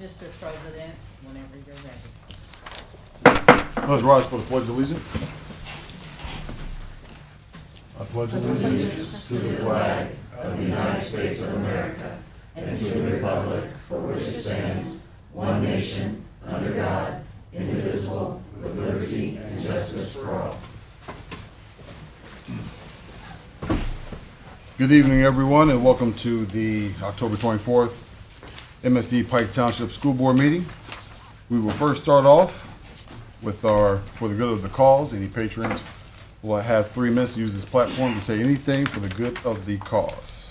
Mr. President, whenever you're ready. Let's rise for the Pledge of Allegiance. I pledge allegiance to the flag of the United States of America and to the republic for which it stands, one nation, under God, indivisible, with liberty and justice for all. Good evening, everyone, and welcome to the October 24th MSD Pike Township School Board meeting. We will first start off with our For the Good of the Cause. Any patrons will have 3 minutes to use this platform to say anything for the good of the cause.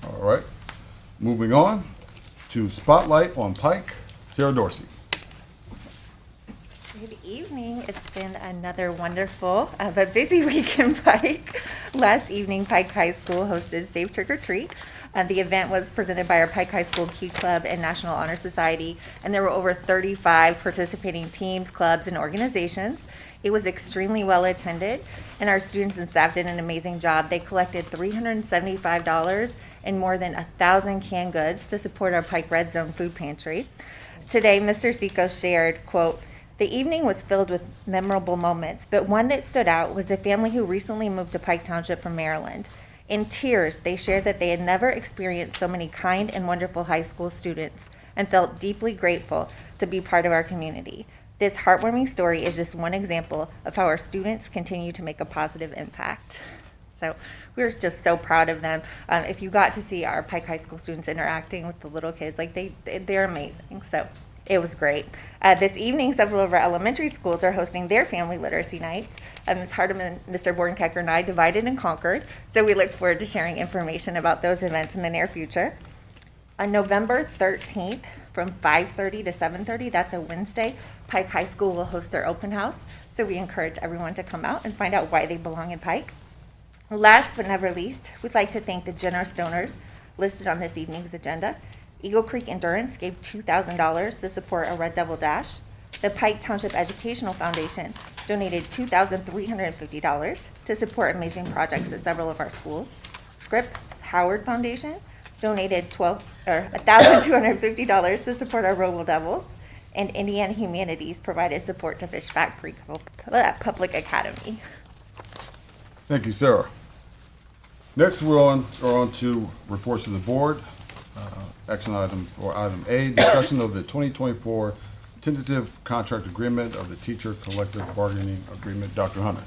All right, moving on to Spotlight on Pike. Sarah Dorsey. Good evening. It's been another wonderful but busy week in Pike. Last evening, Pike High School hosted Safe Trick or Treat. The event was presented by our Pike High School Key Club and National Honor Society, and there were over 35 participating teams, clubs, and organizations. It was extremely well attended, and our students and staff did an amazing job. They collected $375 and more than 1,000 canned goods to support our Pike Red Zone food pantry. Today, Mr. Seco shared, quote, "The evening was filled with memorable moments, but one that stood out was a family who recently moved to Pike Township from Maryland. In tears, they shared that they had never experienced so many kind and wonderful high school students and felt deeply grateful to be part of our community. This heartwarming story is just one example of how our students continue to make a positive impact." So we're just so proud of them. If you got to see our Pike High School students interacting with the little kids, like they're amazing. So it was great. This evening, several of our elementary schools are hosting their family literacy nights. Ms. Hardeman, Mr. Bornkecker, and I divided and conquered, so we look forward to sharing information about those events in the near future. On November 13th, from 5:30 to 7:30, that's a Wednesday, Pike High School will host their open house, so we encourage everyone to come out and find out why they belong in Pike. Last but never least, we'd like to thank the generous donors listed on this evening's agenda. Eagle Creek Endurance gave $2,000 to support a Red Devil Dash. The Pike Township Educational Foundation donated $2,350 to support amazing projects at several of our schools. Scripps Howard Foundation donated $1,250 to support our Roble Devils. And Indiana Humanities provided support to Fishback Creek Public Academy. Thank you, Sarah. Next, we're on to reports to the board. Action item, or item A, discussion of the 2024 tentative contract agreement of the teacher collective bargaining agreement. Dr. Hunter.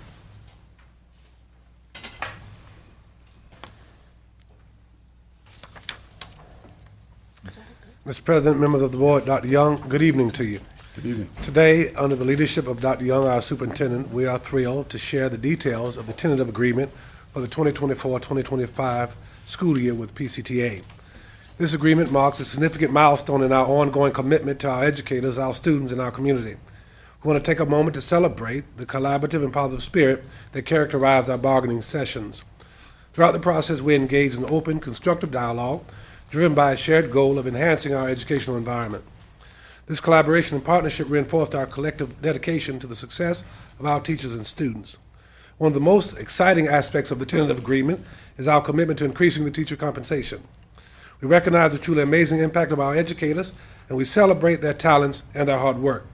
Mr. President, members of the board, Dr. Young, good evening to you. Good evening. Today, under the leadership of Dr. Young, our superintendent, we are thrilled to share the details of the tentative agreement for the 2024-2025 school year with PCTA. This agreement marks a significant milestone in our ongoing commitment to our educators, our students, and our community. We want to take a moment to celebrate the collaborative and positive spirit that characterized our bargaining sessions. Throughout the process, we engaged in open, constructive dialogue, driven by a shared goal of enhancing our educational environment. This collaboration and partnership reinforced our collective dedication to the success of our teachers and students. One of the most exciting aspects of the tentative agreement is our commitment to increasing the teacher compensation. We recognize the truly amazing impact of our educators, and we celebrate their talents and their hard work.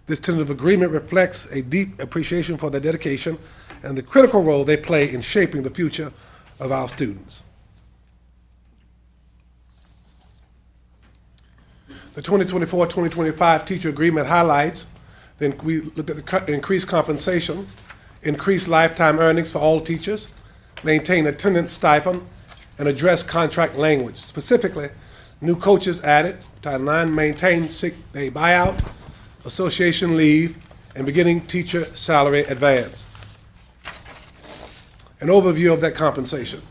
This tentative agreement reflects a deep appreciation for their dedication and the critical role they play in shaping the future of our students. The 2024-2025 teacher agreement highlights, then we looked at the increased compensation, increased lifetime earnings for all teachers, maintain attendance stipend, and address contract language. Specifically, new coaches added, Title IX, maintain sick day buyout, association leave, and beginning teacher salary advance. An overview of that compensation.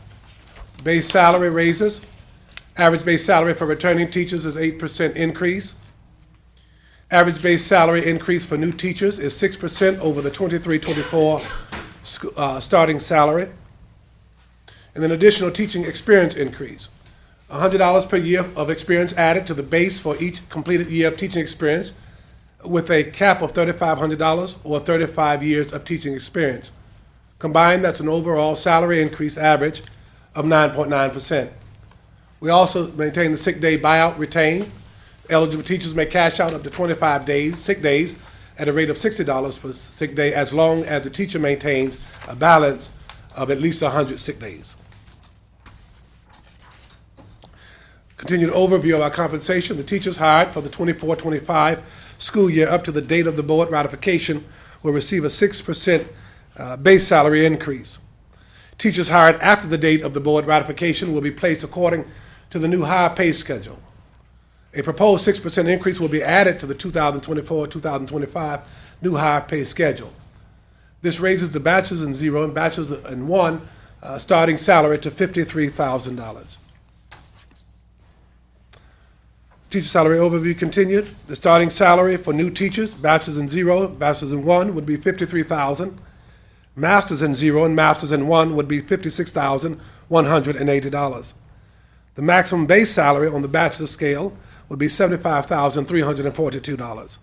Base salary raises. Average base salary for returning teachers is 8% increase. Average base salary increase for new teachers is 6% over the 23-24 starting salary. And then additional teaching experience increase. $100 per year of experience added to the base for each completed year of teaching experience, with a cap of $3,500 or 35 years of teaching experience. Combined, that's an overall salary increase average of 9.9%. We also maintain the sick day buyout retained. Eligible teachers may cash out up to 25 sick days, at a rate of $60 per sick day, as long as the teacher maintains a balance of at least 100 sick days. Continued overview of our compensation. The teachers hired for the 24-25 school year up to the date of the board ratification will receive a 6% base salary increase. Teachers hired after the date of the board ratification will be placed according to the new higher pay schedule. A proposed 6% increase will be added to the 2024-2025 new higher pay schedule. This raises the bachelor's in 0 and bachelor's in 1 starting salary to $53,000. Teacher salary overview continued. The starting salary for new teachers, bachelor's in 0, bachelor's in 1, would be $53,000. Master's in 0 and master's in 1 would be $56,180. The maximum base salary on the bachelor's scale would be $75,342.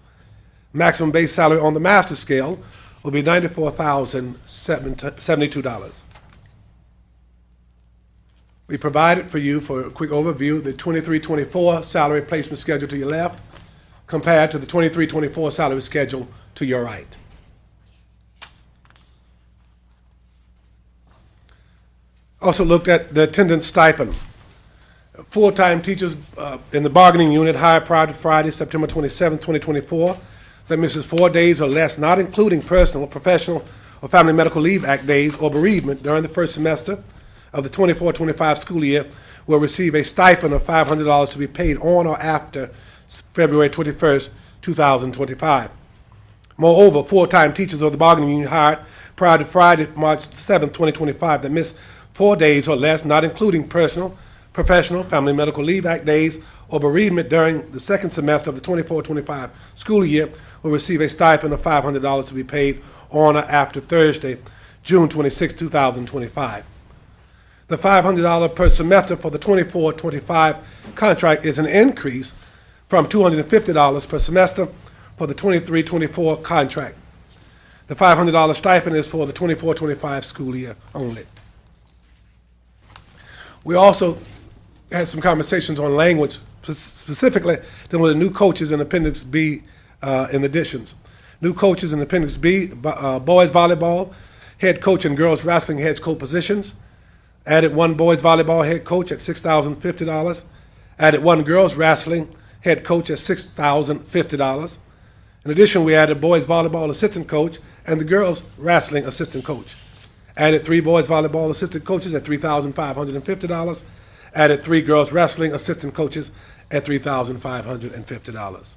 Maximum base salary on the master's scale will be $94,072. We provided for you, for a quick overview, the 23-24 salary placement schedule to your left compared to the 23-24 salary schedule to your right. Also looked at the attendance stipend. Full-time teachers in the bargaining unit hired prior to Friday, September 27, 2024, that misses 4 days or less, not including personal, professional, or Family Medical Leave Act days or bereavement during the first semester of the 24-25 school year will receive a stipend of $500 to be paid on or after February 21st, 2025. Moreover, full-time teachers of the bargaining unit hired prior to Friday, March 7, 2025, that miss 4 days or less, not including personal, professional, Family Medical Leave Act days, or bereavement during the second semester of the 24-25 school year will receive a stipend of $500 to be paid on or after Thursday, June 26, 2025. The $500 per semester for the 24-25 contract is an increase from $250 per semester for the 23-24 contract. The $500 stipend is for the 24-25 school year only. We also had some conversations on language, specifically dealing with the new coaches in Appendix B in additions. New coaches in Appendix B, boys volleyball, head coach and girls wrestling head coach positions. Added one boys volleyball head coach at $6,050. Added one girls wrestling head coach at $6,050. In addition, we added boys volleyball assistant coach and the girls wrestling assistant coach. Added 3 boys volleyball assistant coaches at $3,550. Added 3 girls wrestling assistant coaches at $3,550.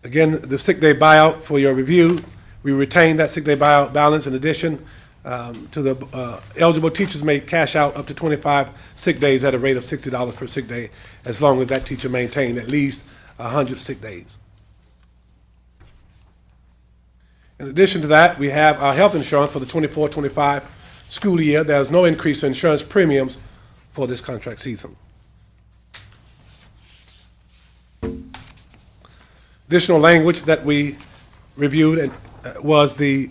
Again, the sick day buyout for your review. We retain that sick day buyout balance. In addition to the eligible teachers may cash out up to 25 sick days at a rate of $60 per sick day, as long as that teacher maintained at least 100 sick days. In addition to that, we have our health insurance for the 24-25 school year. There's no increase in insurance premiums for this contract season. Additional language that we reviewed was the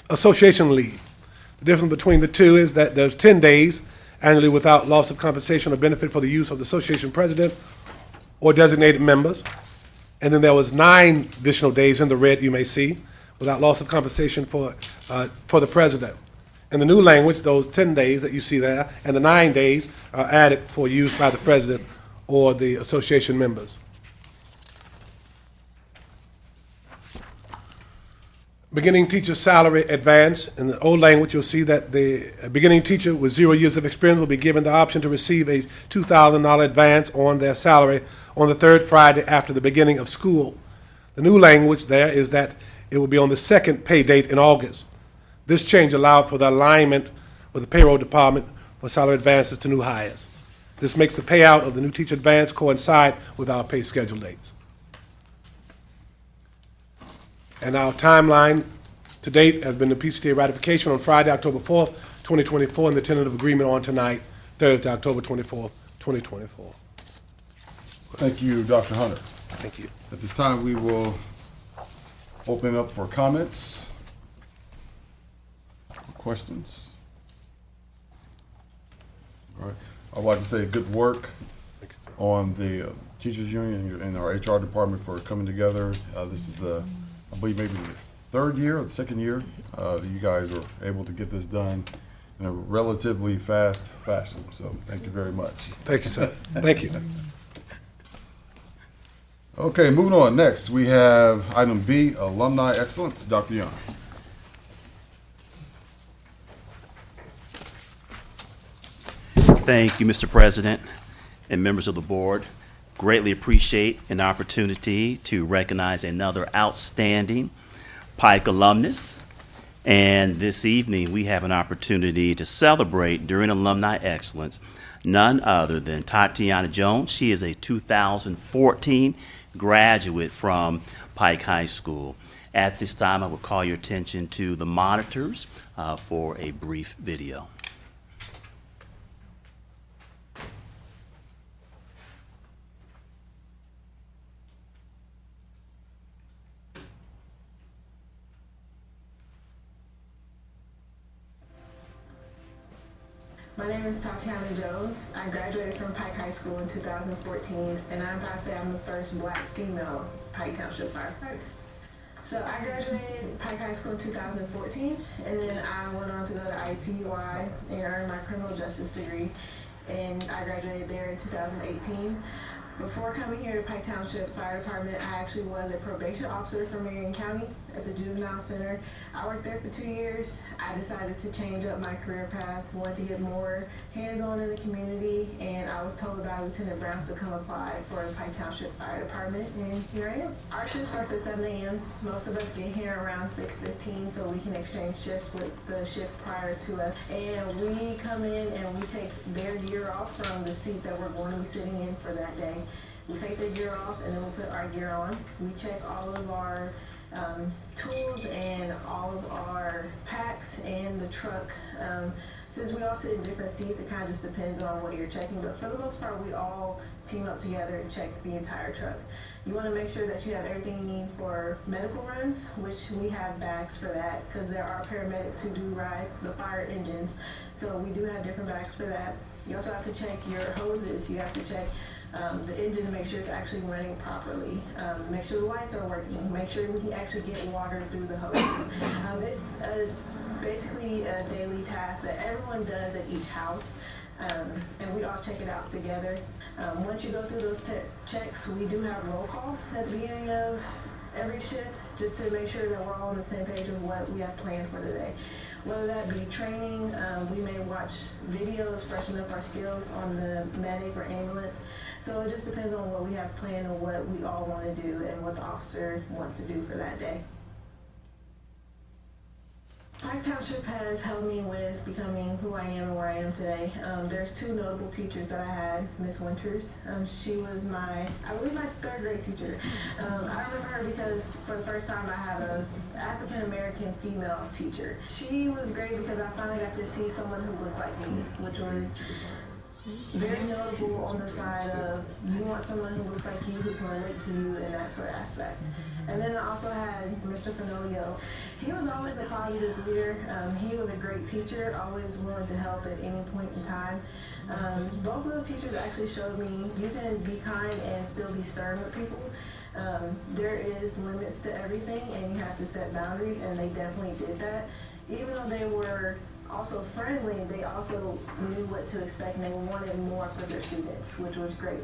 association leave. The difference between the two is that there's 10 days annually without loss of compensation or benefit for the use of the association president or designated members. And then there was 9 additional days in the red you may see without loss of compensation for the president. In the new language, those 10 days that you see there and the 9 days are added for use by the president or the association members. Beginning teacher salary advance. In the old language, you'll see that the beginning teacher with 0 years of experience will be given the option to receive a $2,000 advance on their salary on the 3rd Friday after the beginning of school. The new language there is that it will be on the 2nd pay date in August. This change allowed for the alignment with the payroll department for salary advances to new hires. This makes the payout of the new teacher advance coincide with our pay schedule dates. And our timeline to date has been the PCTA ratification on Friday, October 4th, 2024, and the tentative agreement on tonight, Thursday, October 24th, 2024. Thank you, Dr. Hunter. Thank you. At this time, we will open up for comments, questions? All right. I'd like to say good work on the teachers union and our HR department for coming together. This is I believe maybe the third year or the second year that you guys are able to get this done in a relatively fast fashion. So thank you very much. Thank you, sir. Thank you. Okay, moving on. Next, we have item B, Alumni Excellence. Dr. Young. Thank you, Mr. President and members of the board. Greatly appreciate an opportunity to recognize another outstanding Pike alumnus. And this evening, we have an opportunity to celebrate during Alumni Excellence none other than Tatiana Jones. She is a 2014 graduate from Pike High School. At this time, I will call your attention to the monitors for a brief video. My name is Tatiana Jones. I graduated from Pike High School in 2014, and I'm proud to say I'm the first Black female Pike Township firefighter. So I graduated Pike High School in 2014, and then I went on to go to IUPUI and earn my criminal justice degree, and I graduated there in 2018. Before coming here to Pike Township Fire Department, I actually was a probation officer for Marion County at the Juvenile Center. I worked there for 2 years. I decided to change up my career path, wanted to get more hands-on in the community, and I was told by Lieutenant Brown to come apply for the Pike Township Fire Department, and here I am. Our shift starts at 7 a.m. Most of us get here around 6:15 so we can exchange shifts with the shift prior to us. And we come in and we take their gear off from the seat that we're going to be sitting in for that day. We take the gear off and then we put our gear on. We check all of our tools and all of our packs and the truck. Since we all sit in different seats, it kind of just depends on what you're checking, but for the most part, we all team up together and check the entire truck. You want to make sure that you have everything you need for medical runs, which we have bags for that, because there are paramedics who do ride the fire engines, so we do have different bags for that. You also have to check your hoses. You have to check the engine to make sure it's actually running properly. Make sure the lights are working. Make sure we can actually get water through the hoses. It's basically a daily task that everyone does at each house, and we all check it out together. Once you go through those checks, we do have roll call at the beginning of every shift, just to make sure that we're all on the same page of what we have planned for today. Whether that be training, we may watch videos, freshen up our skills on the medic or ambulance. So it just depends on what we have planned and what we all want to do and what the officer wants to do for that day. Pike Township has helped me with becoming who I am and where I am today. There's two notable teachers that I had. Miss Winters, she was I believe my third grade teacher. I remember her because for the first time I had an African-American female teacher. She was great because I finally got to see someone who looked like me, which was very notable on the side of you want someone who looks like you, who can relate to you in that sort of aspect. And then I also had Mr. Fenolio. He was always a positive leader. He was a great teacher, always willing to help at any point in time. Both of those teachers actually showed me you can be kind and still be stern with people. There is limits to everything and you have to set boundaries, and they definitely did that. Even though they were also friendly, they also knew what to expect and they wanted more for their students, which was great.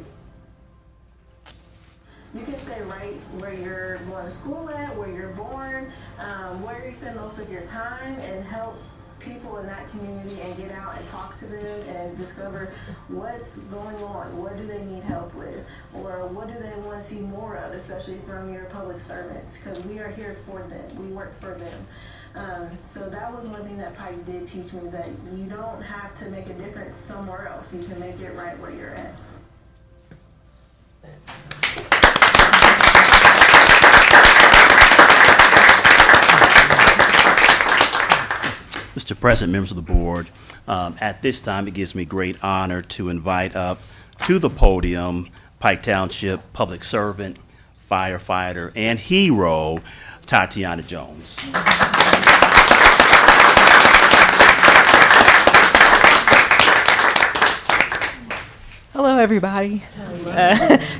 You can stay right where you're going to school at, where you're born, where you spend most of your time, and help people in that community and get out and talk to them and discover what's going on, what do they need help with, or what do they want to see more of, especially from your public servants, because we are here for them, we work for them. So that was one thing that Pike did teach me, is that you don't have to make a difference somewhere else, you can make it right where you're at. Mr. President, members of the board, at this time it gives me great honor to invite up to the podium Pike Township public servant, firefighter, and hero, Tatiana Jones. everybody.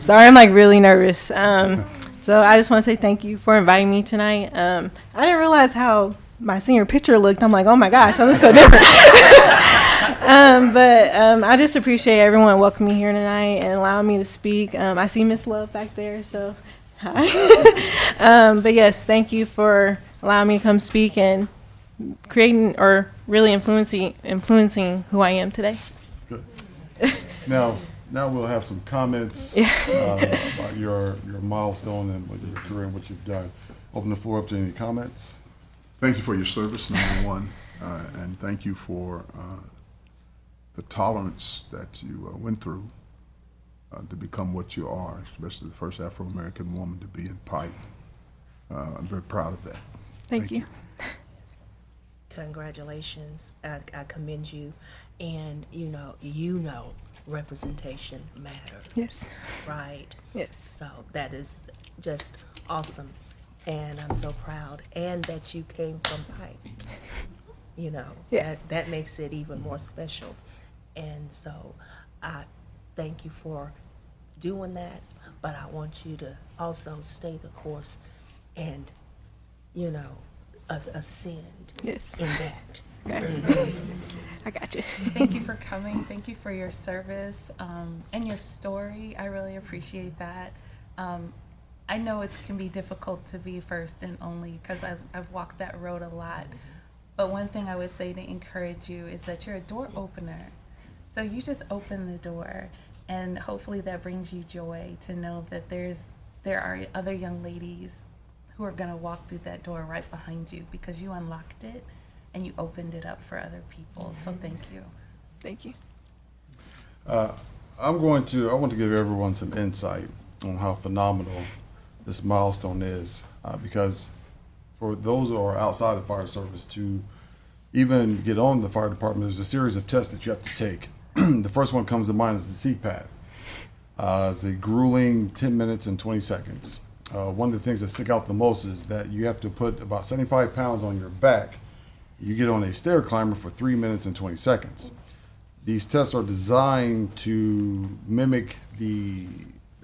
Sorry, I'm like really nervous. So I just want to say thank you for inviting me tonight. I didn't realize how my senior picture looked. I'm like, oh my gosh, I look so different. But I just appreciate everyone welcoming me here tonight and allowing me to speak. I see Miss Love back there, so hi. But yes, thank you for allowing me to come speak and creating or really influencing who I am today. Good. Now we'll have some comments about your milestone and what your career and what you've done. Open the floor up to any comments. Thank you for your service, number one, and thank you for the tolerance that you went through to become what you are, especially the first Afro-American woman to be in Pike. I'm very proud of that. Thank you. Congratulations. I commend you. And you know representation matters. Yes. Right? Yes. So that is just awesome. And I'm so proud. And that you came from Pike. Yeah. That makes it even more special. And so I thank you for doing that. But I want you to also stay the course and, ascend Yes. in that. Okay. I got you. Thank you for coming. Thank you for your service and your story. I really appreciate that. I know it can be difficult to be first and only because I've walked that road a lot. But one thing I would say to encourage you is that you're a door opener. So you just open the door, and hopefully that brings you joy to know that there are other young ladies who are going to walk through that door right behind you because you unlocked it and you opened it up for other people. So thank you. Thank you. I want to give everyone some insight on how phenomenal this milestone is, because for those who are outside the fire service to even get on the fire department, there's a series of tests that you have to take. The first one comes to mind is the CPAT. It's a grueling 10 minutes and 20 seconds. One of the things that stick out the most is that you have to put about 75 pounds on your back. You get on a stair climber for 3 minutes and 20 seconds. These tests are designed to mimic the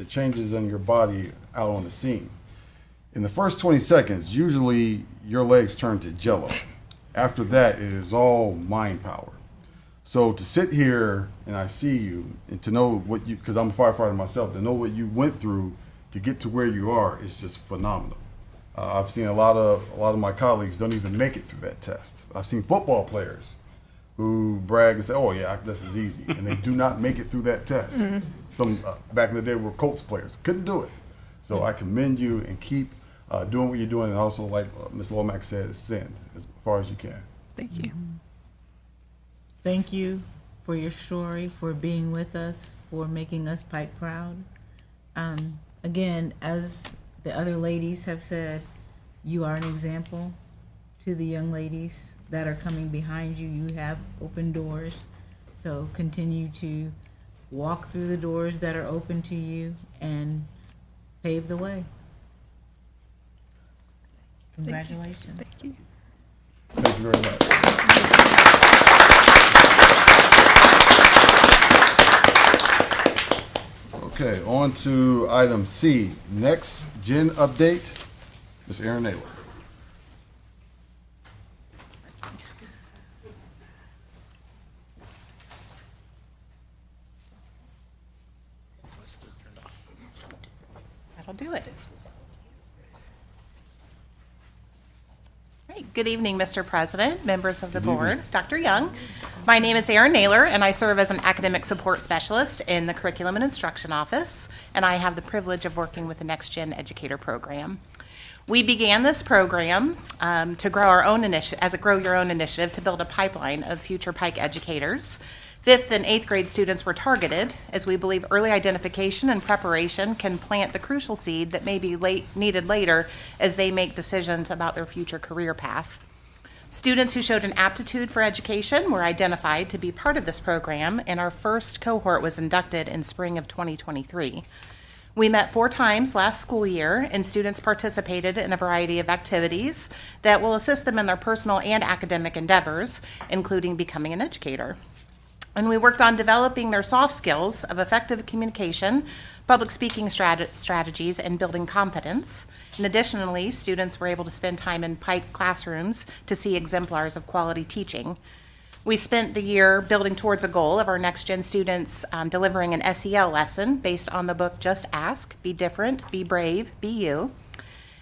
changes in your body out on the scene. In the first 20 seconds, usually your legs turn to jello. After that, it is all mind power. So to sit here and I see you, and to know what you, because I'm a firefighter myself, to know what you went through to get to where you are is just phenomenal. I've seen a lot of my colleagues don't even make it through that test. I've seen football players who brag and say, "Oh yeah, this is easy," and they do not make it through that test. Mm-hmm. Some back in the day were Colts players, couldn't do it. So I commend you and keep doing what you're doing, and also like Ms. Lomax said, ascend as far as you can. Thank you. Thank you for your story, for being with us, for making us Pike proud. Again, as the other ladies have said, you are an example to the young ladies that are coming behind you. You have open doors, so continue to walk through the doors that are open to you and pave the way. Congratulations. Thank you. Thank you very much. Okay, on to item C. Next gen update, Ms. Erin Naylor. That'll do it. Great. Good evening, Mr. President, members of the board, Dr. Young. My name is Erin Naylor, and I serve as an academic support specialist in the Curriculum and Instruction Office, and I have the privilege of working with the Next Gen Educator Program. We began this program to grow our own initiative, as a Grow Your Own initiative, to build a pipeline of future Pike educators. 5th and 8th grade students were targeted, as we believe early identification and preparation can plant the crucial seed that may be needed later as they make decisions about their future career path. Students who showed an aptitude for education were identified to be part of this program, and our first cohort was inducted in spring of 2023. We met 4 times last school year, and students participated in a variety of activities that will assist them in their personal and academic endeavors, including becoming an educator. And we worked on developing their soft skills of effective communication, public speaking strategies, and building confidence. And additionally, students were able to spend time in Pike classrooms to see exemplars of quality teaching. We spent the year building towards a goal of our next-gen students delivering an SEL lesson based on the book Just Ask, Be Different, Be Brave, Be You.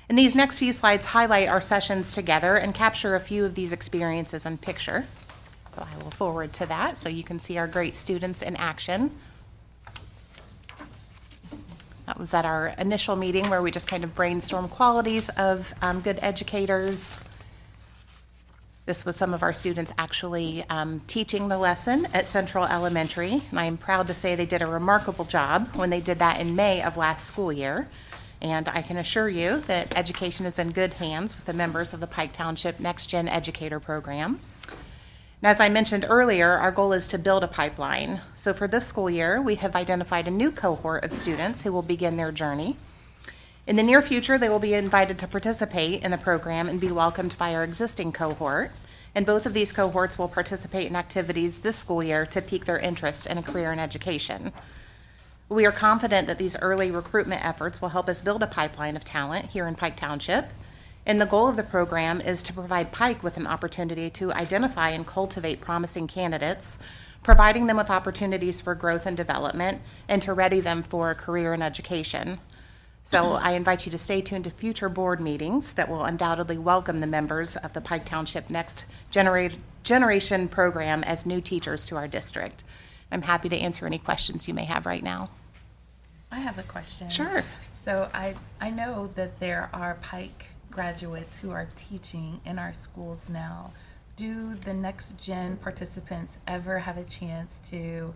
And these next few slides highlight our sessions together and capture a few of these experiences in picture. So I will forward to that so you can see our great students in action. That was at our initial meeting where we just kind of brainstormed qualities of good educators. This was some of our students actually teaching the lesson at Central Elementary, and I am proud to say they did a remarkable job when they did that in May of last school year. And I can assure you that education is in good hands with the members of the Pike Township Next Gen Educator Program. And as I mentioned earlier, our goal is to build a pipeline. So for this school year, we have identified a new cohort of students who will begin their journey. In the near future, they will be invited to participate in the program and be welcomed by our existing cohort. And both of these cohorts will participate in activities this school year to pique their interest in a career in education. We are confident that these early recruitment efforts will help us build a pipeline of talent here in Pike Township. And the goal of the program is to provide Pike with an opportunity to identify and cultivate promising candidates, providing them with opportunities for growth and development, and to ready them for a career in education. So I invite you to stay tuned to future board meetings that will undoubtedly welcome the members of the Pike Township Next Generation program as new teachers to our district. I'm happy to answer any questions you may have right now. I have a question. Sure. So I know that there are Pike graduates who are teaching in our schools now. Do the next gen participants ever have a chance to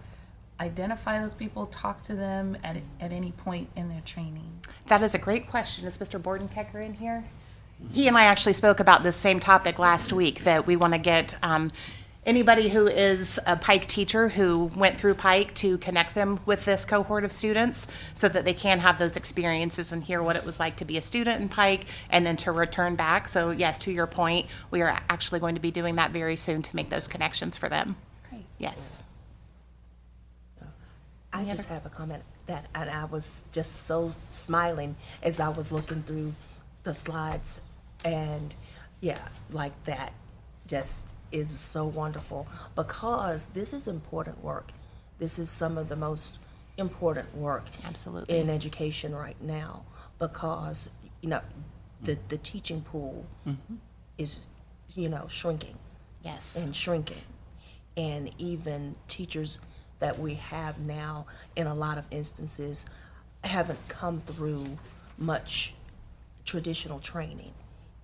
identify those people, talk to them at any point in their training? That is a great question. Is Mr. Bordenkecker in here? He and I actually spoke about this same topic last week, that we want to get anybody who is a Pike teacher who went through Pike to connect them with this cohort of students so that they can have those experiences and hear what it was like to be a student in Pike and then to return back. So yes, to your point, we are actually going to be doing that very soon to make those connections for them. Great. Yes. I just have a comment that, and I was just so smiling as I was looking through the slides, and yeah, like that just is so wonderful, because this is important work. This is some of the most important work Absolutely. in education right now, because the teaching pool is shrinking Yes. and shrinking, and even teachers that we have now, in a lot of instances, haven't come through much traditional training.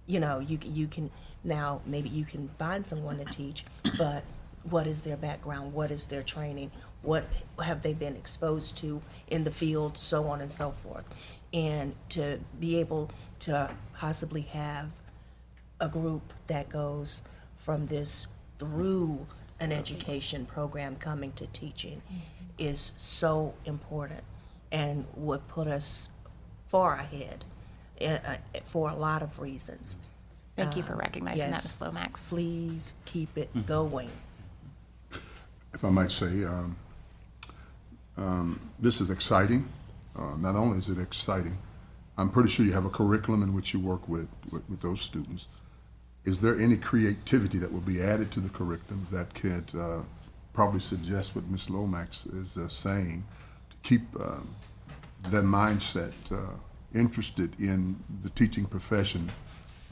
You can now, maybe you can find someone to teach, but what is their background? What is their training? What have they been exposed to in the field, so on and so forth. And to be able to possibly have a group that goes from this through an education program coming to teaching is so important, and would put us far ahead for a lot of reasons. Thank you for recognizing that, yes. Ms. Lomax. Please keep it going. If I might say, this is exciting. Not only is it exciting, I'm pretty sure you have a curriculum in which you work with those students. Is there any creativity that will be added to the curriculum that could probably suggest what Ms. Lomax is saying, to keep that mindset interested in the teaching profession?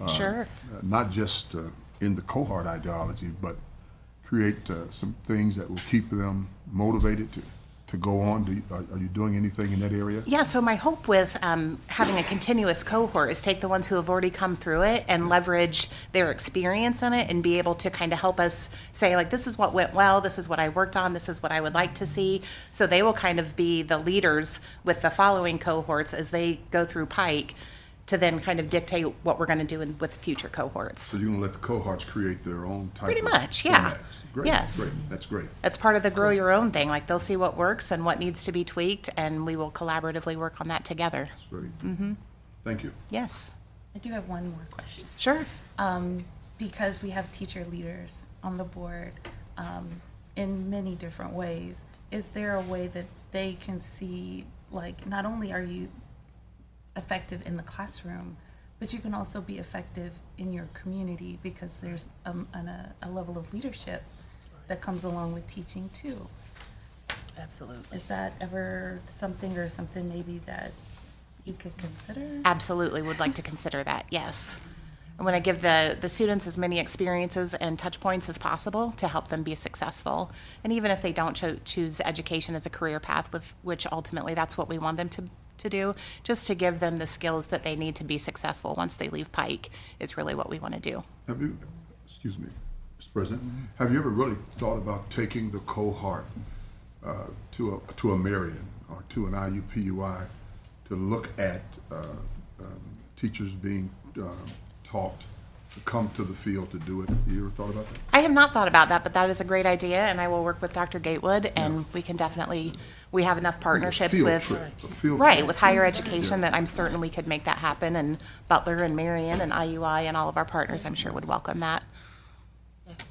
Sure. Not just in the cohort ideology, but create some things that will keep them motivated to go on. Are you doing anything in that area? Yeah, so my hope with having a continuous cohort is take the ones who have already come through it and leverage their experience in it and be able to kind of help us say, like, this is what went well, this is what I worked on, this is what I would like to see. So they will kind of be the leaders with the following cohorts as they go through Pike to then kind of dictate what we're going to do with future cohorts. So you're going to let the cohorts create their own type Pretty of much, yeah. formats. Great, Yes. great. That's great. That's part of the grow your own thing. Like, they'll see what works and what needs to be tweaked, and we will collaboratively work on that together. That's great. Thank you. Yes, I do have one more question. sure. Because we have teacher leaders on the board, in many different ways. Is there a way that they can see, like, not only are you effective in the classroom, but you can also be effective in your community because there's a level of leadership that comes along with teaching too. Absolutely. Is that ever something maybe that you could consider? Absolutely would like to consider that, yes. I want to give the students as many experiences and touch points as possible to help them be successful. And even if they don't choose education as a career path, with which ultimately that's what we want them to do, just to give them the skills that they need to be successful once they leave Pike is really what we want to do. Have you, excuse me, Mr. President, have you ever really thought about taking the cohort to a Marion or to an IUPUI to look at teachers being taught to come to the field to do it? You ever thought about that? I have not thought about that, but that is a great idea, and I will work with Dr. Gatewood, and we can definitely, we have enough partnerships Field with, trip, a field right, trip. with higher education that I'm certain we could make that happen, and Butler and Marion and IUI and all of our partners, I'm sure would welcome that.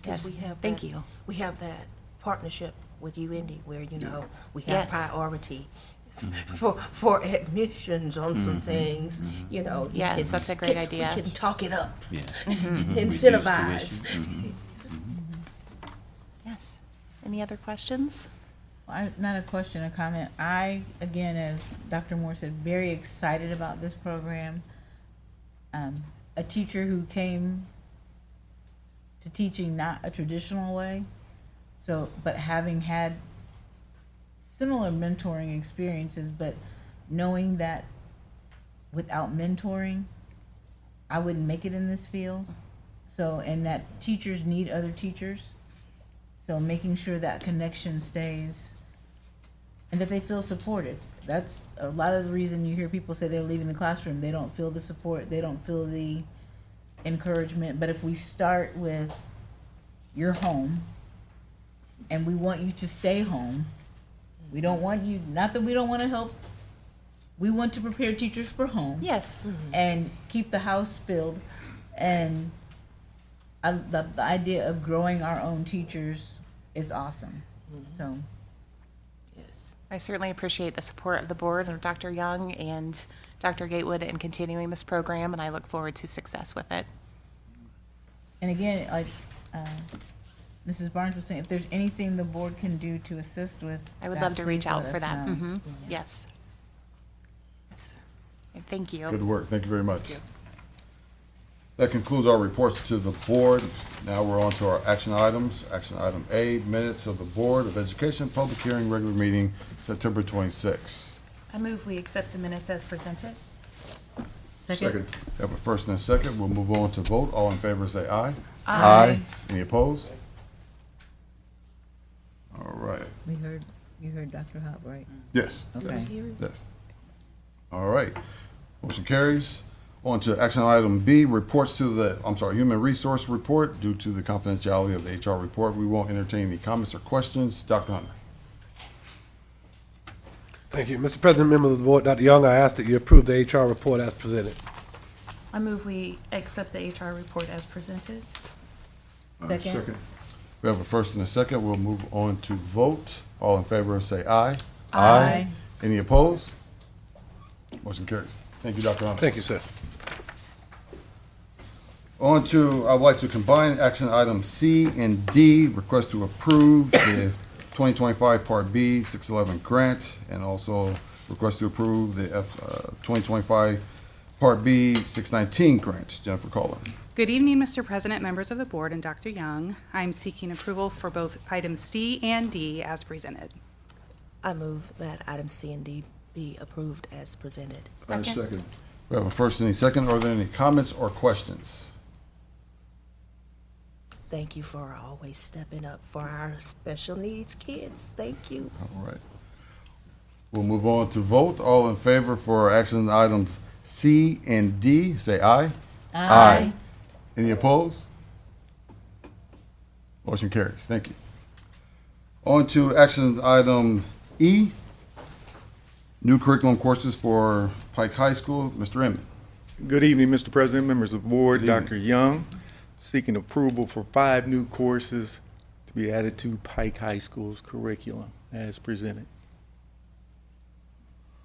Because Yes, we have thank that- you. We have that partnership with UIndy where, you know, we Yes. have priority for admissions on some things, you know. you Yes, can- that's a great idea. We can talk it up, Yes. incentivize. Yes. Any other questions? Not a question, a comment. I, again, as Dr. Moore said, very excited about this program. A teacher who came to teaching not a traditional way, but having had similar mentoring experiences, but knowing that without mentoring, I wouldn't make it in this field. So, and that teachers need other teachers. So making sure that connection stays and that they feel supported. That's a lot of the reason you hear people say they're leaving the classroom. They don't feel the support, they don't feel the encouragement. But if we start with your home and we want you to stay home, we don't want you, not that we don't want to help, we want to prepare teachers for home Yes. and keep the house filled. And the idea of growing our own teachers is awesome. So, Yes. I certainly appreciate the support of the board and of Dr. Young and Dr. Gatewood in continuing this program, and I look forward to success with it. and again, like Mrs. Barnes was saying, if there's anything the board can do to assist with, I would that, love to reach please out let for us that. know. Mhm. Yes. Yes. And thank you. Good work. Thank you very much. That concludes our reports to the board. Now we're on to our action items. Action item A, minutes of the Board of Education, public hearing, regular meeting, September 26th. I move we accept the minutes as presented. Second? We have a first and a second. We'll move on to vote. All in favor say aye. Aye. Any opposed? All right. You heard Dr. Hop, right? Yes. Okay. Yes. All right. Motion carries. On to action item B, reports to Human Resource Report. Due to the confidentiality of the HR report, we won't entertain any comments or questions. Dr. Hunter. Thank you. Mr. President, members of the board, Dr. Young, I ask that you approve the HR report as presented. I move we accept the HR report as presented. Second. We have a first and a second. We'll move on to vote. All in favor say aye. Aye. Any opposed? Motion carries. Thank you, Dr. Hunter. Thank you, sir. On to, I would like to combine action items C and D, request to approve the 2025 Part B 611 grant, and also request to approve the 2025 Part B 619 grant. Jennifer Collin. Good evening, Mr. President, members of the board, and Dr. Young. I'm seeking approval for both items C and D as presented. I move that item C and D be approved as presented. I second. We have a first and a second. Are there any comments or questions? Thank you for always stepping up for our special needs kids. Thank you. All right. We'll move on to vote. All in favor for action items C and D, say aye. Aye. Any opposed? Motion carries. Thank you. On to action item E, new curriculum courses for Pike High School. Mr. Emmett. Good evening, Mr. President, members of the board, Good evening. Dr. Young, seeking approval for 5 new courses to be added to Pike High School's curriculum as presented.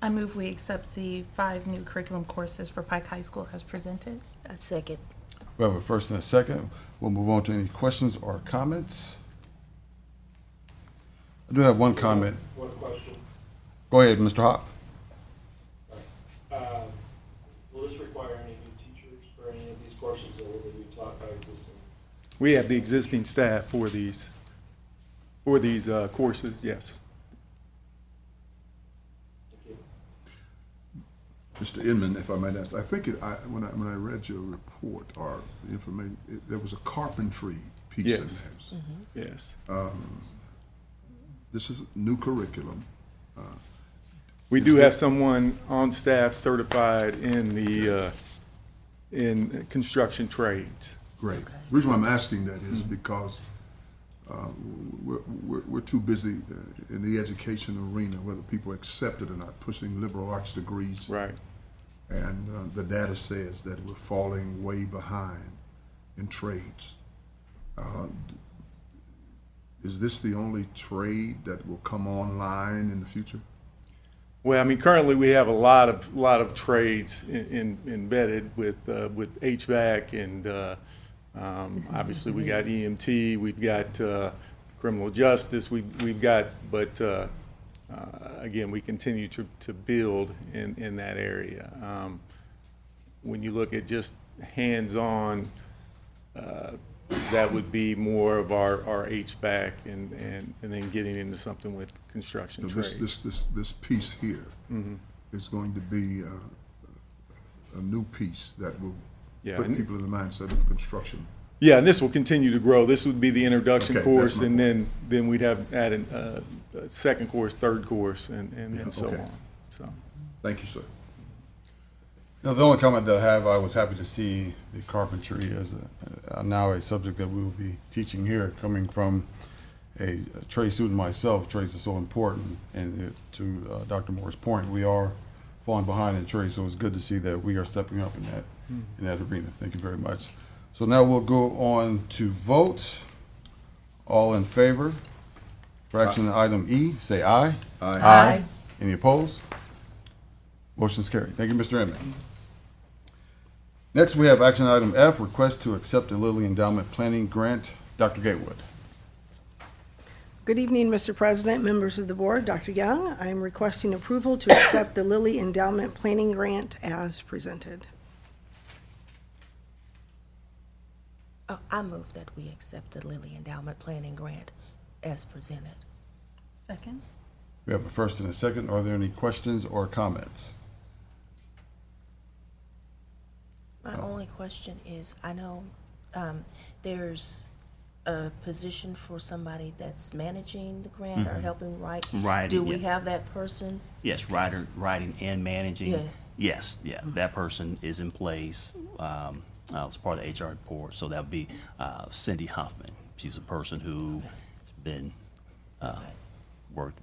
I move we accept the 5 new curriculum courses for Pike High School as presented. A second. We have a first and a second. We'll move on to any questions or comments. I do have one comment. One question. Go ahead, Mr. Hop. Will this require any new teachers for any of these courses, or will they be taught by existing? We have the existing staff for these courses, yes. Thank you. Mr. Inman, if I might ask, I think when I read your report or the information, there was a carpentry piece in Yes. there. Yes. This is new curriculum. We do have someone on staff certified in the, in construction trades. Great. The reason why I'm asking that is because we're too busy in the education arena, whether people accept it or not, pushing liberal arts degrees. Right. And the data says that we're falling way behind in trades. Is this the only trade that will come online in the future? Well, I mean, currently we have a lot of trades embedded with HVAC and obviously we got EMT, we've got criminal justice, we've got, but again, we continue to build in that area. When you look at just hands-on, that would be more of our HVAC and then getting into something with construction So trades. this piece here is going to be a new piece that will Yeah, put and- people in the mindset of construction. Yeah, and this will continue to grow. This would be the introduction Okay, course, that's my and then we'd have add a second course, third course, and so okay. on. So, Thank you, sir. Now, the only comment that I was happy to see the carpentry as now a subject that we will be teaching here, coming from a trade student myself. Trades are so important, and to Dr. Moore's point, we are falling behind in trade, so it's good to see that we are stepping up in that arena. Thank you very much. So now we'll go on to vote. All in favor for action item E, say aye. Aye. Any opposed? Motion's carried. Thank you, Mr. Inman. Next, we have action item F, request to accept a Lilly Endowment Planning Grant. Dr. Gatewood. Good evening, Mr. President, members of the board, Dr. Young. I am requesting approval to accept the Lilly Endowment Planning Grant as presented. Oh, I move that we accept the Lilly Endowment Planning Grant as presented. Second. We have a first and a second. Are there any questions or comments? My only question is, I know there's a position for somebody that's managing the grant or helping write. Writing, Do we yeah. have that person? Yes, writing and managing. Yeah. Yes, yeah, that person is in place. It's part of the HR report, so that would be Cindy Huffman. She's a person who's been worked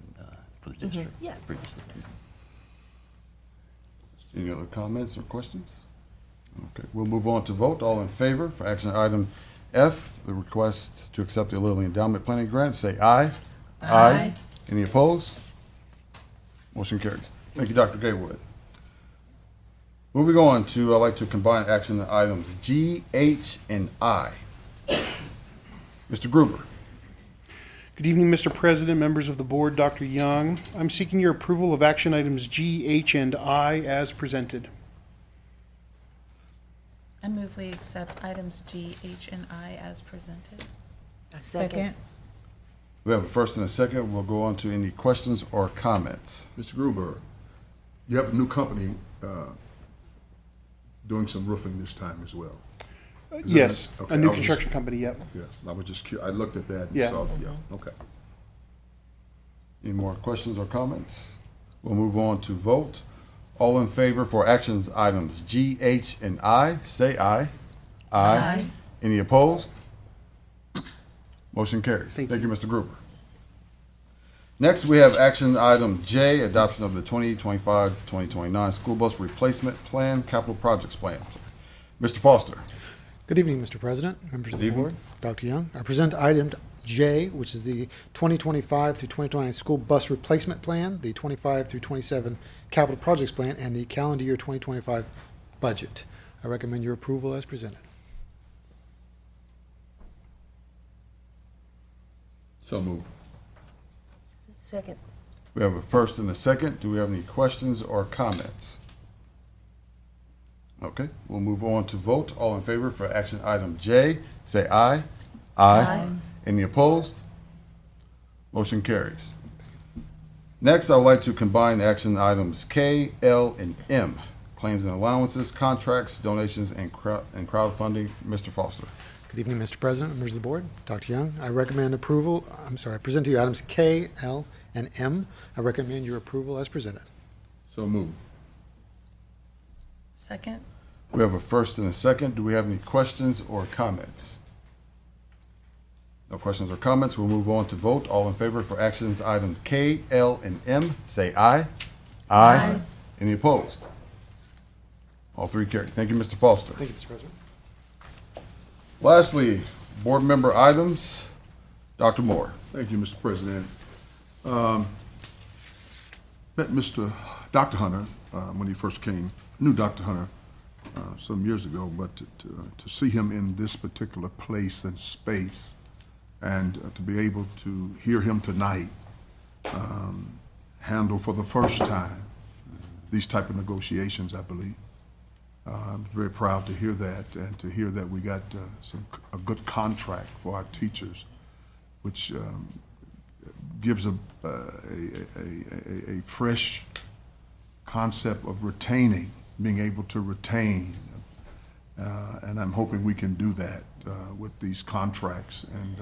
for the district Yeah. previously. Any other comments or questions? Okay, we'll move on to vote. All in favor for action item F, the request to accept the Lilly Endowment Planning Grant, say aye. Aye. Any opposed? Motion carries. Thank you, Dr. Gatewood. Moving on to, I'd like to combine action items G, H, and I. Mr. Gruber. Good evening, Mr. President, members of the board, Dr. Young. I'm seeking your approval of action items G, H, and I as presented. I move we accept items G, H, and I as presented. A second. We have a first and a second. We'll go on to any questions or comments. Mr. Gruber, you have a new company doing some roofing this time as well. Is that Yes, right? Okay, a I new was just- construction company, yep. Yeah, I was just curious. I looked at that and Yeah. saw, yeah, okay. Any more questions or comments? We'll move on to vote. All in favor for actions items G, H, and I, say aye. Aye. Any opposed? Motion carries. Thank Thank you, Mr. Gruber. Next, we have action item J, adoption of the 2025-2029 school bus replacement plan, capital projects plan. Mr. Foster. Good evening, Mr. President, members of Good the evening. board, Dr. Young. I present item J, which is the 2025 through 2029 school bus replacement plan, the 25 through 27 capital projects plan, and the calendar year 2025 budget. I recommend your approval as presented. So moved. Second. We have a first and a second. Do we have any questions or comments? Okay, we'll move on to vote. All in favor for action item J, say aye. Aye. Any opposed? Motion carries. Next, I would like to combine action items K, L, and M. Claims and allowances, contracts, donations, and crowdfunding. Mr. Foster. Good evening, Mr. President, members of the board, Dr. Young. I recommend approval, I present to you items K, L, and M. I recommend your approval as presented. So moved. Second. We have a first and a second. Do we have any questions or comments? No questions or comments. We'll move on to vote. All in favor for actions item K, L, and M, say aye. Aye. Any opposed? All three carried. Thank you, Mr. Foster. Thank you, Mr. President. Lastly, board member items. Dr. Moore. Thank you, Mr. President. Met Dr. Hunter when he first came. I knew Dr. Hunter some years ago, but to see him in this particular place and space, and to be able to hear him tonight handle for the first time these type of negotiations, I believe. I'm very proud to hear that, and to hear that we got a good contract for our teachers, which gives a fresh concept of retaining, being able to retain, and I'm hoping we can do that with these contracts, and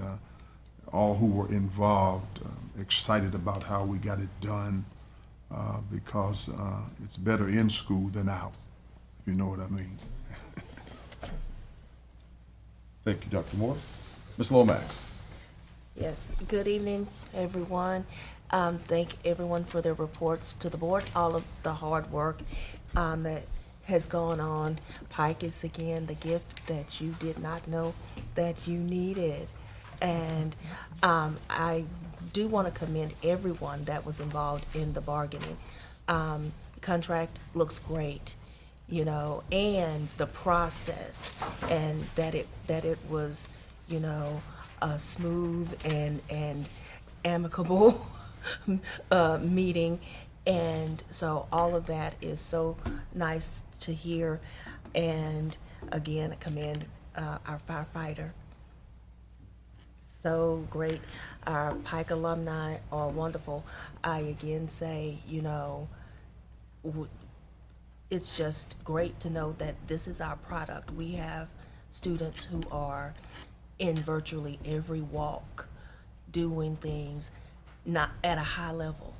all who were involved excited about how we got it done, because it's better in school than out, if you know what I mean. Thank you, Dr. Moore. Ms. Lomax. Yes, good evening, everyone. Thank everyone for their reports to the board, all of the hard work that has gone on. Pike is again the gift that you did not know that you needed. And I do want to commend everyone that was involved in the bargaining. Contract looks great, you know, and the process, and that it was, you know, a smooth and amicable meeting. And so all of that is so nice to hear. And again, I commend our firefighter. So great. Our Pike alumni are wonderful. I again say, you know, it's just great to know that this is our product. We have students who are in virtually every walk doing things not at a high level.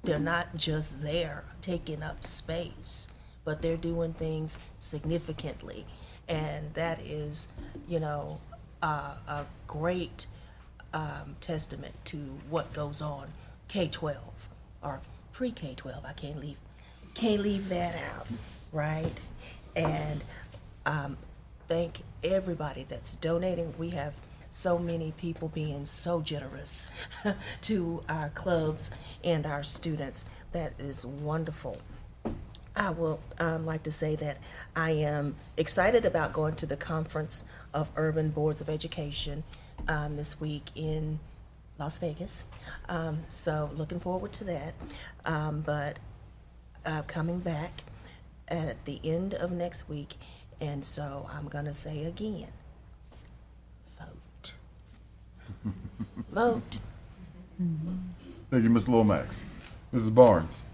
They're not just there taking up space, but they're doing things significantly. And that is, you know, a great testament to what goes on K-12 or pre-K-12. I can't leave that out, right? And thank everybody that's donating. We have so many people being so generous to our clubs and our students. That is wonderful. I will like to say that I am excited about going to the Conference of Urban Boards of Education this week in Las Vegas. So looking forward to that. But coming back at the end of next week, and so I'm gonna say again, vote. Vote. Thank you, Ms. Lomax. Mrs. Barnes.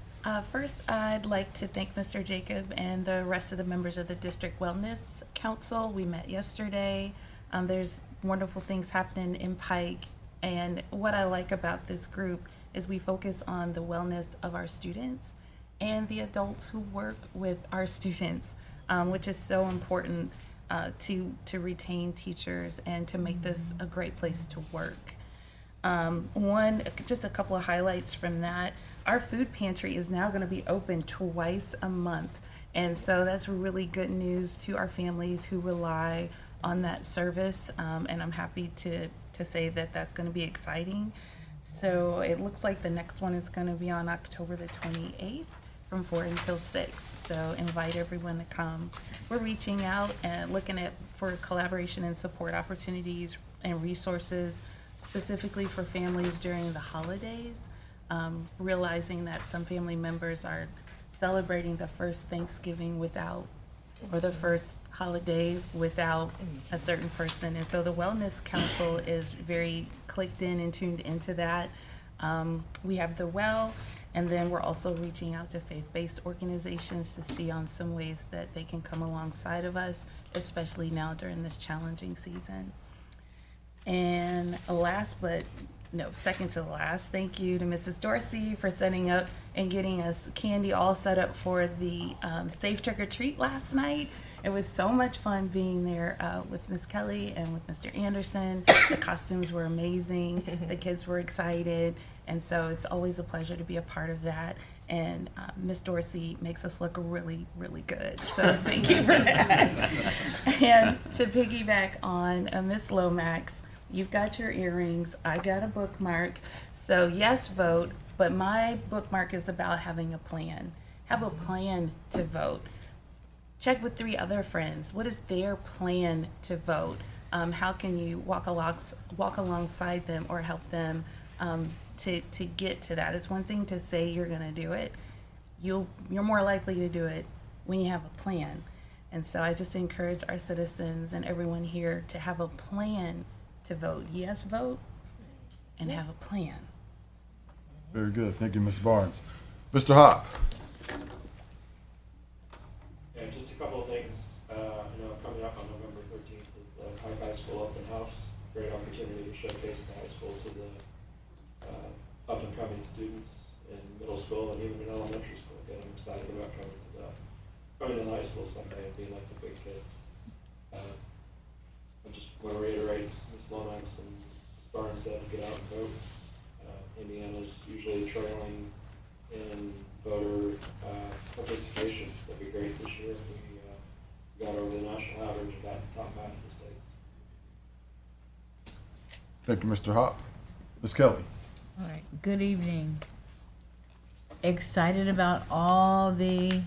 First, I'd like to thank Mr. Jacob and the rest of the members of the District Wellness Council. We met yesterday. There's wonderful things happening in Pike, and what I like about this group is we focus on the wellness of our students and the adults who work with our students, which is so important to retain teachers and to make this a great place to work. Just a couple of highlights from that. Our food pantry is now going to be open twice a month, and so that's really good news to our families who rely on that service, and I'm happy to to say that that's going to be exciting. So it looks like the next one is going to be on October the 28th from 4 until 6. So invite everyone to come. We're reaching out and looking for collaboration and support opportunities and resources specifically for families during the holidays, realizing that some family members are celebrating the first Thanksgiving without, or the first holiday without a certain person. And so the Wellness Council is very clicked in and tuned into that. We have the Well, and then we're also reaching out to faith-based organizations to see on some ways that they can come alongside of us, especially now during this challenging season. And second to last, thank you to Mrs. Dorsey for setting up and getting us candy all set up for the Safe Trick or Treat last night. It was so much fun being there with Miss Kelly and with Mr. Anderson. The costumes were amazing. The kids were excited. And so it's always a pleasure to be a part of that. And Miss Dorsey makes us look really, really good. So thank you for that. And to piggyback on Miss Lomax, you've got your earrings. I got a bookmark. So yes, vote. But my bookmark is about having a plan. Have a plan to vote. Check with 3 other friends. What is their plan to vote? How can you walk alongside them or help them to get to that? It's one thing to say you're going to do it. You're more likely to do it when you have a plan. And so I just encourage our citizens and everyone here to have a plan to vote. Yes, vote, and have a plan. Very good. Thank you, Ms. Barnes. Mr. Hop. Yeah, just a couple of things. Coming up on November 13th is the Pike High School Open House. Great opportunity to showcase the high school to the up-and-coming students in middle school and even in elementary school. Get them excited about coming to the high school someday and being like the big kids. I just want to reiterate Ms. Lomax and Ms. Barnes said, get out and vote. Indiana's usually trailing in voter participation. That'd be great this year if we got over the national average and got the top half of the states. Thank you, Mr. Hop. Ms. Kelly. All right, good evening. Excited about all the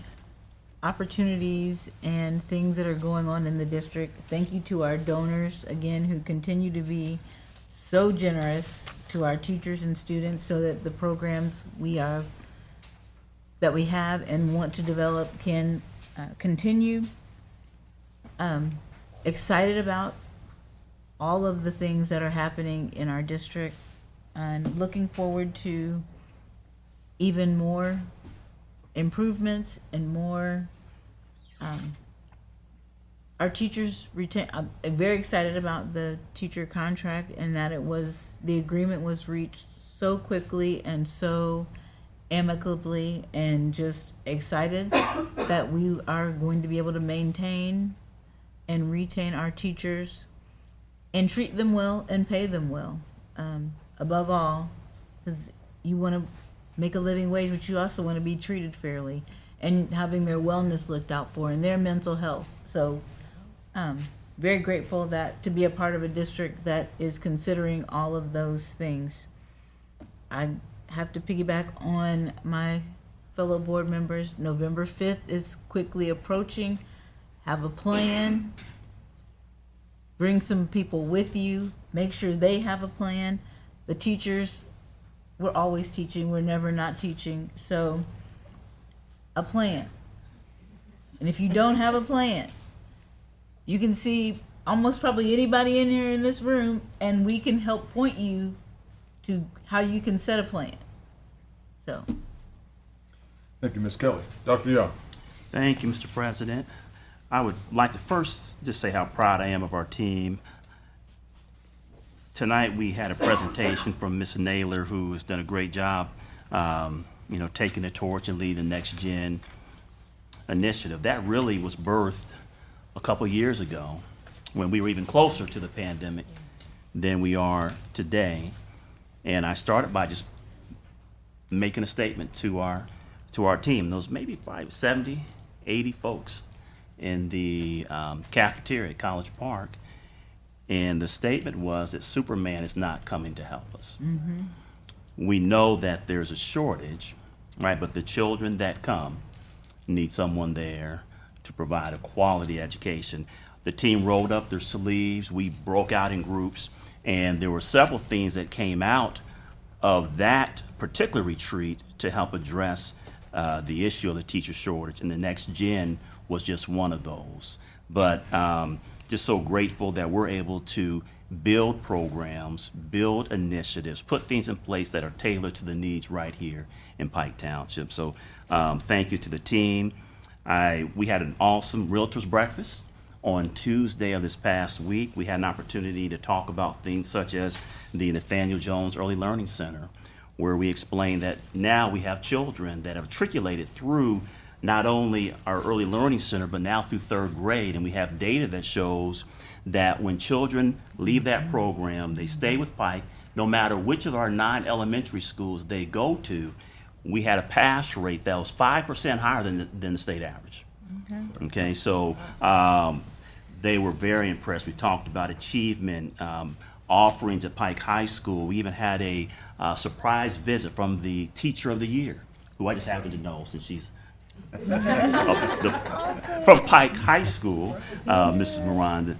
opportunities and things that are going on in the district. Thank you to our donors, again, who continue to be so generous to our teachers and students so that the programs that we have and want to develop can continue. Excited about all of the things that are happening in our district and looking forward to even more improvements and more. Our teachers retain. I'm very excited about the teacher contract and that the agreement was reached so quickly and so amicably, and just excited that we are going to be able to maintain and retain our teachers and treat them well and pay them well. Above all, because you want to make a living wage, but you also want to be treated fairly and having their wellness looked out for and their mental health. So very grateful to be a part of a district that is considering all of those things. I have to piggyback on my fellow board members. November 5th is quickly approaching. Have a plan. Bring some people with you. Make sure they have a plan. The teachers, we're always teaching. We're never not teaching. So a plan. And if you don't have a plan, you can see almost probably anybody in here in this room, and we can help point you to how you can set a plan. So. Thank you, Ms. Kelly. Dr. Young. Thank you, Mr. President. I would like to first just say how proud I am of our team. Tonight we had a presentation from Ms. Naylor, who has done a great job, taking the torch and leading the Next Gen initiative. That really was birthed a couple years ago when we were even closer to the pandemic than we are today. And I started by just making a statement to our team. Those maybe 70, 80 folks in the cafeteria at College Park. And the statement was that Superman is not coming to help us. We know that there's a shortage, right? But the children that come need someone there to provide a quality education. The team rolled up their sleeves. We broke out in groups, and there were several things that came out of that particular retreat to help address the issue of the teacher shortage. And the Next Gen was just one of those. But just so grateful that we're able to build programs, build initiatives, put things in place that are tailored to the needs right here in Pike Township. So thank you to the team. We had an awesome Realtors Breakfast on Tuesday of this past week. We had an opportunity to talk about things such as the Nathaniel Jones Early Learning Center, where we explained that now we have children that have matriculated through not only our early learning center, but now through third grade. And we have data that shows that when children leave that program, they stay with Pike, no matter which of our 9 elementary schools they go to. We had a pass rate that was 5% higher than the state average. Okay, so they were very impressed. We talked about achievement offerings at Pike High School. We even had a surprise visit from the Teacher of the Year, who I just happen to know since she's from Pike High School, Mrs. Miranda.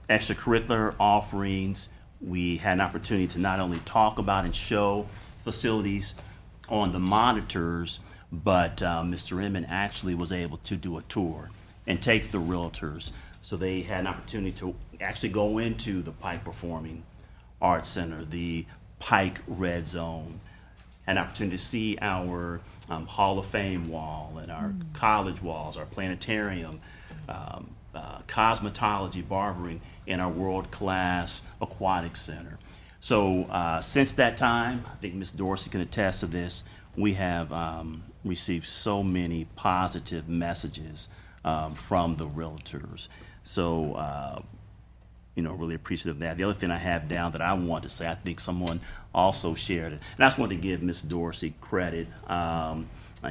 Extracurricular offerings. We had an opportunity to not only talk about and show facilities on the monitors, but Mr. Inman actually was able to do a tour and take the realtors. So they had an opportunity to actually go into the Pike Performing Arts Center, the Pike Red Zone, an opportunity to see our Hall of Fame wall and our college walls, our planetarium, cosmetology, barbering, and our world-class aquatic center. So since that time, I think Ms. Dorsey can attest to this, we have received so many positive messages from the realtors. So, really appreciative of that. The other thing I have down that I want to say, I think someone also shared it, and I just want to give Ms. Dorsey credit, and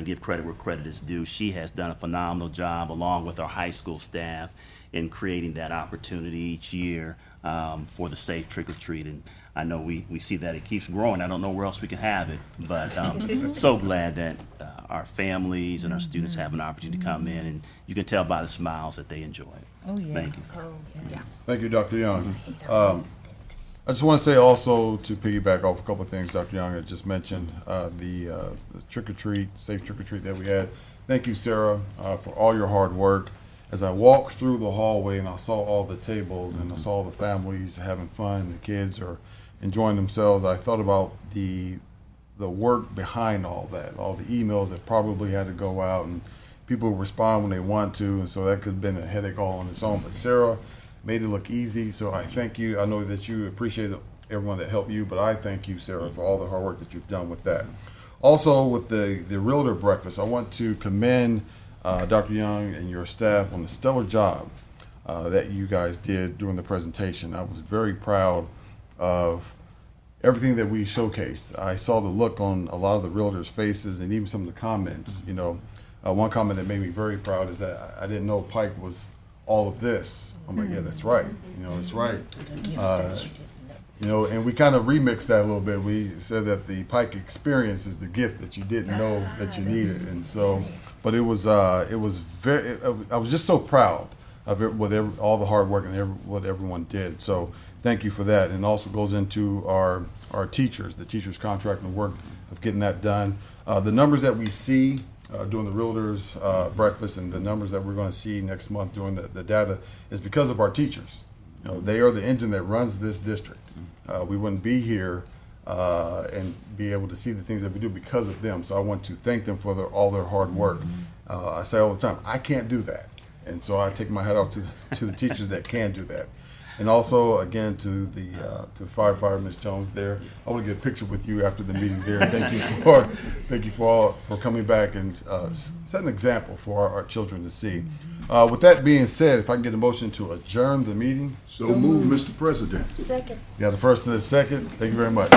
give credit where credit is due. She has done a phenomenal job, along with our high school staff, in creating that opportunity each year for the Safe Trick or Treat. And I know we see that it keeps growing. I don't know where else we can have it, but so glad that our families and our students have an opportunity to come in, and you can tell by the smiles that they enjoy it. Oh, yeah. Thank you. Thank you, Dr. Young. I just want to say also, to piggyback off a couple of things Dr. Young had just mentioned, the trick-or-treat, safe trick-or-treat that we had. Thank you, Sarah, for all your hard work. As I walked through the hallway and I saw all the tables and I saw the families having fun, the kids are enjoying themselves, I thought about the work behind all that, all the emails that probably had to go out, and people respond when they want to, and so that could have been a headache all on its own. But Sarah made it look easy, so I thank you. I know that you appreciate everyone that helped you, but I thank you, Sarah, for all the hard work that you've done with that. Also, with the Realtor Breakfast, I want to commend Dr. Young and your staff on the stellar job that you guys did during the presentation. I was very proud of everything that we showcased. I saw the look on a lot of the realtors' faces and even some of the comments. One comment that made me very proud is that I didn't know Pike was all of this. I'm like, yeah, that's right. That's right. And we kind of remixed that a little bit. We said that the Pike experience is the gift that you didn't know that you needed. And so, but it was very, I was just so proud of all the hard work and what everyone did. So thank you for that. And also goes into our teachers, the teachers' contract and work of getting that done. The numbers that we see during the Realtors Breakfast and the numbers that we're going to see next month during the data is because of our teachers. They are the engine that runs this district. We wouldn't be here and be able to see the things that we do because of them. So I want to thank them for all their hard work. I say all the time, I can't do that. And so I take my hat off to the teachers that can do that. And also, again, to firefighter Ms. Jones there. I want to get a picture with you after the meeting there. Thank you for coming back and set an example for our children to see. With that being said, if I can get a motion to adjourn the meeting. So move, Mr. President. Second. You got the first and the second. Thank you very much.